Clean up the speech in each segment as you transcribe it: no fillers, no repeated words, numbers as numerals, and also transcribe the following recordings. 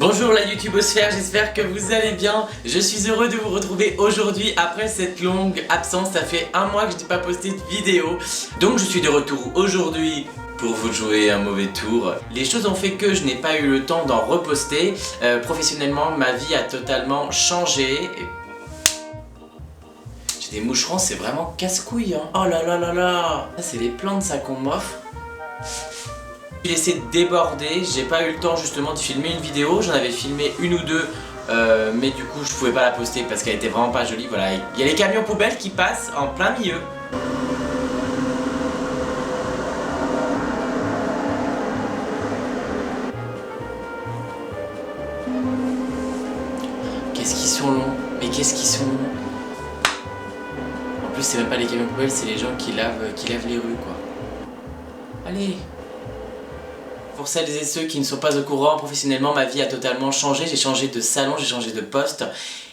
Bonjour la youtubosphère, j'espère que vous allez bien. Je suis heureux de vous retrouver aujourd'hui après cette longue absence. Ça fait un mois que je n'ai pas posté de vidéo. Donc je suis de retour aujourd'hui pour vous jouer un mauvais tour. Les choses ont fait que je n'ai pas eu le temps d'en reposter. Professionnellement, ma vie a totalement changé. J'ai des moucherons, c'est vraiment casse-couille hein. Oh là là là là. Ça c'est les plantes ça qu'on m'offre. J'ai laissé déborder, j'ai pas eu le temps justement de filmer une vidéo, j'en avais filmé une ou deux mais du coup je pouvais pas la poster parce qu'elle était vraiment pas jolie, voilà. Il y a les camions poubelles qui passent en plein milieu. Qu'est-ce qu'ils sont longs, mais qu'est-ce qu'ils sont longs. En plus c'est même pas les camions poubelles, c'est les gens qui lavent les rues quoi. Allez. Pour celles et ceux qui ne sont pas au courant, professionnellement ma vie a totalement changé, j'ai changé de salon, j'ai changé de poste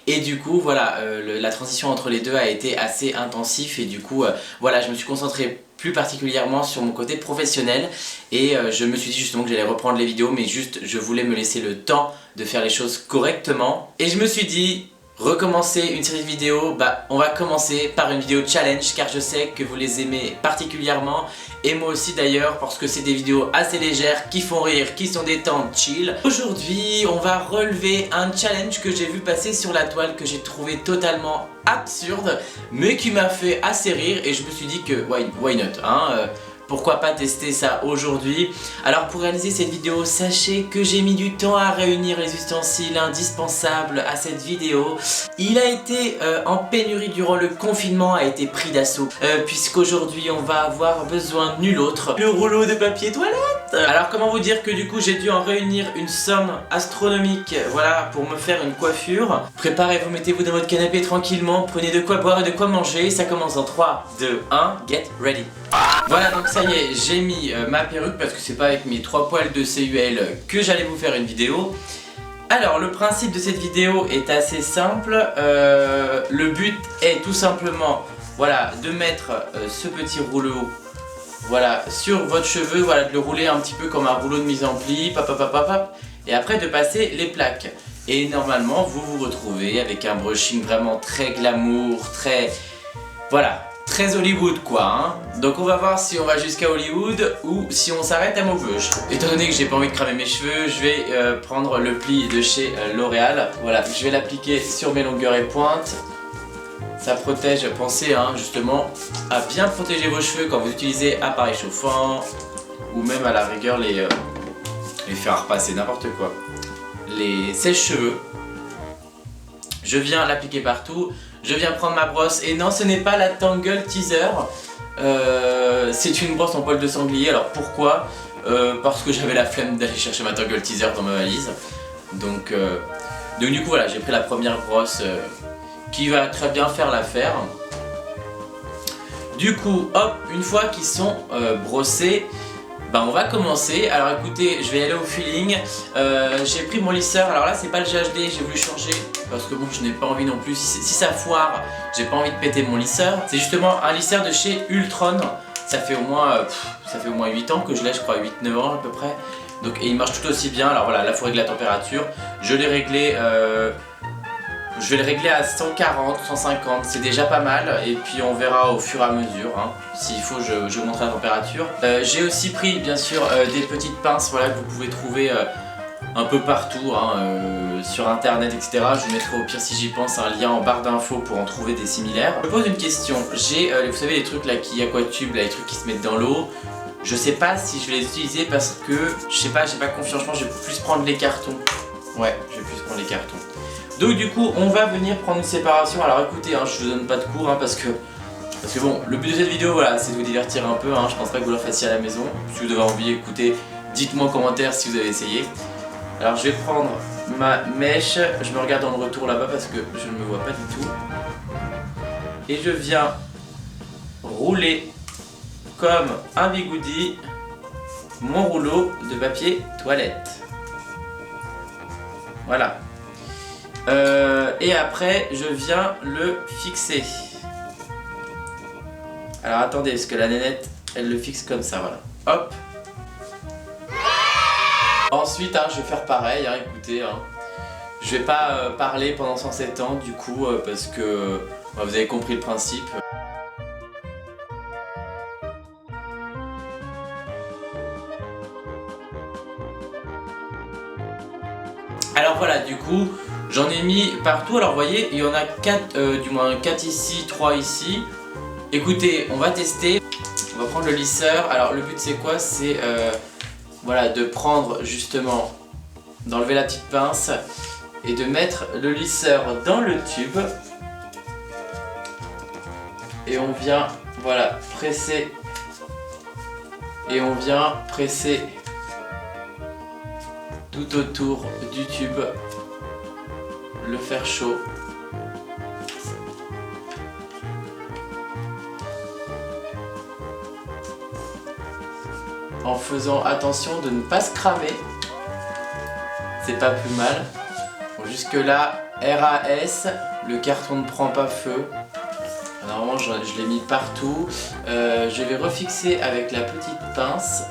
et du coup voilà, la transition entre les deux a été assez intensif et du coup voilà, je me suis concentré plus particulièrement sur mon côté professionnel et je me suis dit justement que j'allais reprendre les vidéos mais juste je voulais me laisser le temps de faire les choses correctement et je me suis dit recommencer une série de vidéos, on va commencer par une vidéo challenge car je sais que vous les aimez particulièrement et moi aussi d'ailleurs parce que c'est des vidéos assez légères qui font rire, qui sont détentes, chill. Aujourd'hui on va relever un challenge que j'ai vu passer sur la toile que j'ai trouvé totalement absurde mais qui m'a fait assez rire et je me suis dit que why not hein, pourquoi pas tester ça aujourd'hui. Alors pour réaliser cette vidéo, sachez que j'ai mis du temps à réunir les ustensiles indispensables à cette vidéo. Il a été en pénurie durant le confinement, a été pris d'assaut puisqu'aujourd'hui on va avoir besoin de nul autre le rouleau de papier toilette. Alors comment vous dire que du coup j'ai dû en réunir une somme astronomique, voilà, pour me faire une coiffure. Préparez-vous, mettez-vous dans votre canapé tranquillement, prenez de quoi boire et de quoi manger. Ça commence en 3, 2, 1, get ready. Voilà, donc ça y est, j'ai mis ma perruque parce que c'est pas avec mes 3 poils de CUL que j'allais vous faire une vidéo. Alors le principe de cette vidéo est assez simple, le but est tout simplement voilà, de mettre ce petit rouleau voilà, sur votre cheveu, voilà, de le rouler un petit peu comme un rouleau de mise en pli, et après de passer les plaques. Et normalement vous vous retrouvez avec un brushing vraiment très glamour, très... voilà. Très Hollywood quoi hein. Donc on va voir si on va jusqu'à Hollywood ou si on s'arrête à Maubeuge. Étant donné que j'ai pas envie de cramer mes cheveux, je vais prendre le pli de chez L'Oréal. Voilà, je vais l'appliquer sur mes longueurs et pointes. Ça protège, pensez hein, justement à bien protéger vos cheveux quand vous utilisez appareil chauffant ou même à la rigueur les fers à repasser, n'importe quoi. Les sèche-cheveux. Je viens l'appliquer partout. Je viens prendre ma brosse et non ce n'est pas la Tangle Teaser, c'est une brosse en poil de sanglier. Alors pourquoi parce que j'avais la flemme d'aller chercher ma Tangle Teaser dans ma valise. Donc du coup voilà, j'ai pris la première brosse qui va très bien faire l'affaire. Du coup hop, une fois qu'ils sont brossés, on va commencer. Alors écoutez, je vais aller au feeling. J'ai pris mon lisseur, alors là c'est pas le GHD, j'ai voulu changer parce que bon je n'ai pas envie non plus, si ça foire, j'ai pas envie de péter mon lisseur. C'est justement un lisseur de chez Ultron, ça fait au moins 8 ans que je l'ai, je crois 8-9 ans à peu près. Donc, et il marche tout aussi bien, alors voilà, là il faut régler la température. Je l'ai réglé, je vais le régler à 140, 150, c'est déjà pas mal et puis on verra au fur et à mesure hein. S'il faut je montre la température. J'ai aussi pris bien sûr des petites pinces voilà, que vous pouvez trouver un peu partout hein, sur internet etc. Je mettrai au pire si j'y pense un lien en barre d'infos pour en trouver des similaires. Je me pose une question, j'ai vous savez les trucs là qui aquatubes, là, les trucs qui se mettent dans l'eau. Je sais pas si je vais les utiliser parce que je sais pas, j'ai pas confiance, je pense que je vais plus prendre les cartons. Ouais, je vais plus prendre les cartons. Donc du coup on va venir prendre une séparation. Alors écoutez hein, je vous donne pas de cours hein, parce que bon le but de cette vidéo voilà, c'est de vous divertir un peu hein, je pense pas que vous le fassiez à la maison. Si vous avez envie écoutez, dites-moi en commentaire si vous avez essayé. Alors je vais prendre ma mèche, je me regarde dans le retour là-bas parce que je ne me vois pas du tout. Et je viens rouler comme un bigoudi mon rouleau de papier toilette. Voilà. Et après je viens le fixer. Alors attendez parce que la nénette elle le fixe comme ça voilà. Hop. ensuite, hein, je vais faire pareil, hein, écoutez. Hein. Je vais pas parler pendant 107 ans du coup, parce que vous avez compris le principe. Alors voilà, du coup, j'en ai mis partout. Alors vous voyez, il y en a 4, du moins 4 ici, 3 ici. Écoutez, on va tester. On va prendre le lisseur. Alors le but c'est quoi? C'est voilà, de prendre justement, d'enlever la petite pince et de mettre le lisseur dans le tube. Et on vient, voilà, presser. Et on vient presser tout autour du tube, le fer chaud. En faisant attention de ne pas se cramer. C'est pas plus mal. Bon, jusque là, RAS, le carton ne prend pas feu. Normalement je l'ai mis partout. Je vais refixer avec la petite pince.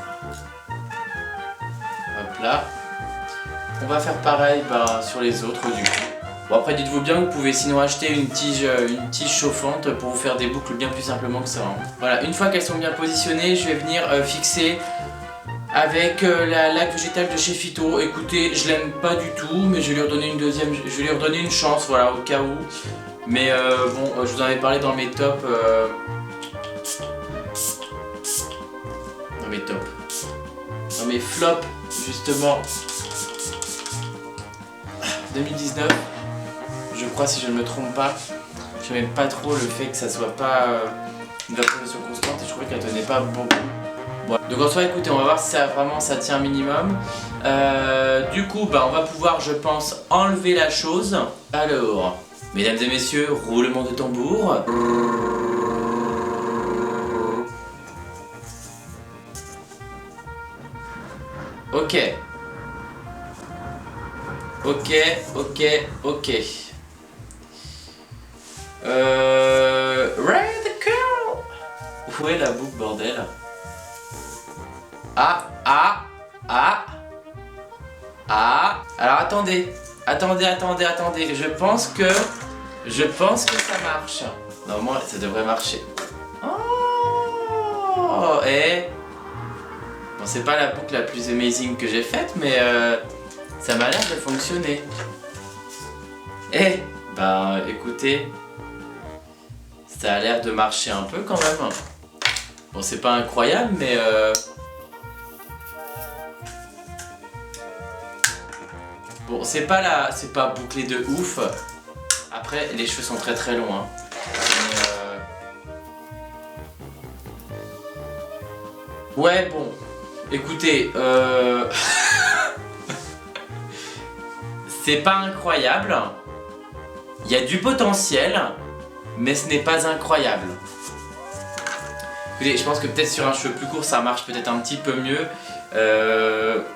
Hop là. On va faire pareil sur les autres du coup. Bon après dites-vous bien que vous pouvez sinon acheter une tige chauffante pour vous faire des boucles bien plus simplement que ça. Hein. Voilà, une fois qu'elles sont bien positionnées, je vais venir fixer avec la laque végétale de chez Phyto. Écoutez, je l'aime pas du tout, mais je vais lui redonner une deuxième, je vais lui redonner une chance, voilà, au cas où. Mais bon, je vous en avais parlé dans mes tops. Dans mes tops. Dans mes flops, justement. 2019, je crois si je ne me trompe pas. Je n'aime pas trop le fait que ça soit pas une vaporisation constante et je trouvais qu'elle tenait pas beaucoup. Bon. Donc en soi écoutez, on va voir si ça vraiment ça tient un minimum. Du coup on va pouvoir je pense enlever la chose. Alors, mesdames et messieurs, roulement de tambour. Ok. Ok. Red Curl. Où est la boucle, bordel? Ah. Alors attendez. Je pense que ça marche. Normalement, ça devrait marcher. Oh. Et bon, c'est pas la boucle la plus amazing que j'ai faite, mais ça m'a l'air de fonctionner. Écoutez, ça a l'air de marcher un peu quand même. Bon, c'est pas incroyable, mais bon, c'est pas bouclé de ouf. Après, les cheveux sont très longs. Hein. Mais ouais, bon, écoutez, c'est pas incroyable. Il y a du potentiel, mais ce n'est pas incroyable. Écoutez, je pense que peut-être sur un cheveu plus court, ça marche peut-être un petit peu mieux.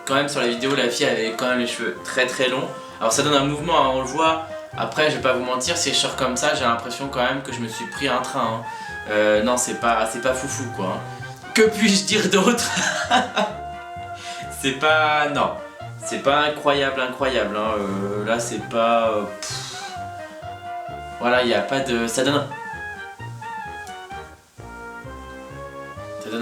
Quand même sur la vidéo, la fille avait quand même les cheveux très longs. Alors ça donne un mouvement, hein, on le voit. Après, je vais pas vous mentir, si je sors comme ça, j'ai l'impression quand même que je me suis pris un train. Hein. Non, c'est pas foufou quoi. Hein. Que puis-je dire d'autre? C'est pas... Non. C'est pas incroyable. Hein. Là, c'est pas... Voilà, il n'y a pas de... Ça donne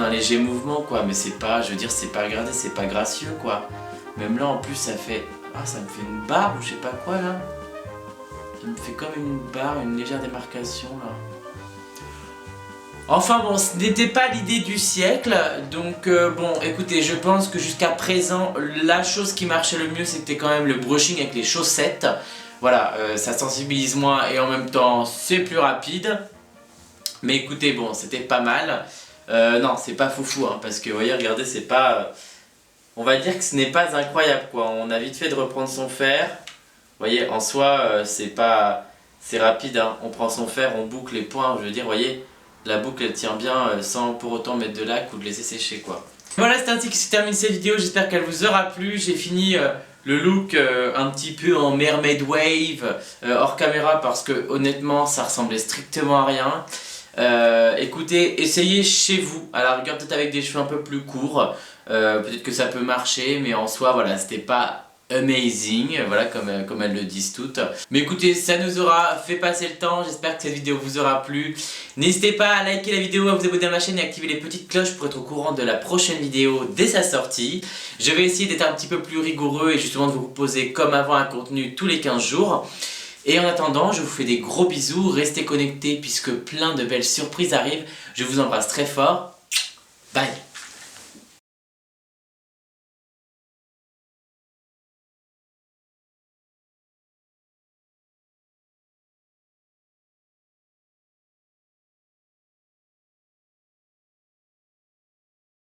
un léger mouvement quoi, mais c'est pas... Je veux dire, c'est pas gradé, c'est pas gracieux quoi. Même là, en plus, ça fait... Ah, ça me fait une barre ou je sais pas quoi là. Ça me fait comme une barre, une légère démarcation là. Enfin bon, ce n'était pas l'idée du siècle, donc bon, écoutez, je pense que jusqu'à présent, la chose qui marchait le mieux, c'était quand même le brushing avec les chaussettes. Voilà, ça sensibilise moins et en même temps, c'est plus rapide. Mais écoutez, bon, c'était pas mal. Non, c'est pas foufou, hein, parce que, vous voyez, regardez, c'est pas... on va dire que ce n'est pas incroyable, quoi. On a vite fait de reprendre son fer. Vous voyez, en soi, c'est pas... C'est rapide, hein. On prend son fer, on boucle les points, je veux dire, vous voyez... La boucle elle tient bien sans pour autant mettre de laque ou de laisser sécher quoi. Voilà, c'est ainsi que se termine cette vidéo, j'espère qu'elle vous aura plu. J'ai fini le look un petit peu en mermaid wave hors caméra parce que honnêtement ça ressemblait strictement à rien. Écoutez, essayez chez vous, à la rigueur peut-être avec des cheveux un peu plus courts. Peut-être que ça peut marcher, mais en soi, voilà, c'était pas amazing, voilà, comme elles le disent toutes. Mais écoutez, ça nous aura fait passer le temps, j'espère que cette vidéo vous aura plu. N'hésitez pas à liker la vidéo, à vous abonner à ma chaîne et à activer les petites cloches pour être au courant de la prochaine vidéo dès sa sortie. Je vais essayer d'être un petit peu plus rigoureux et justement de vous proposer comme avant un contenu tous les 15 jours. Et en attendant, je vous fais des gros bisous, restez connectés puisque plein de belles surprises arrivent. Je vous embrasse très fort, bye.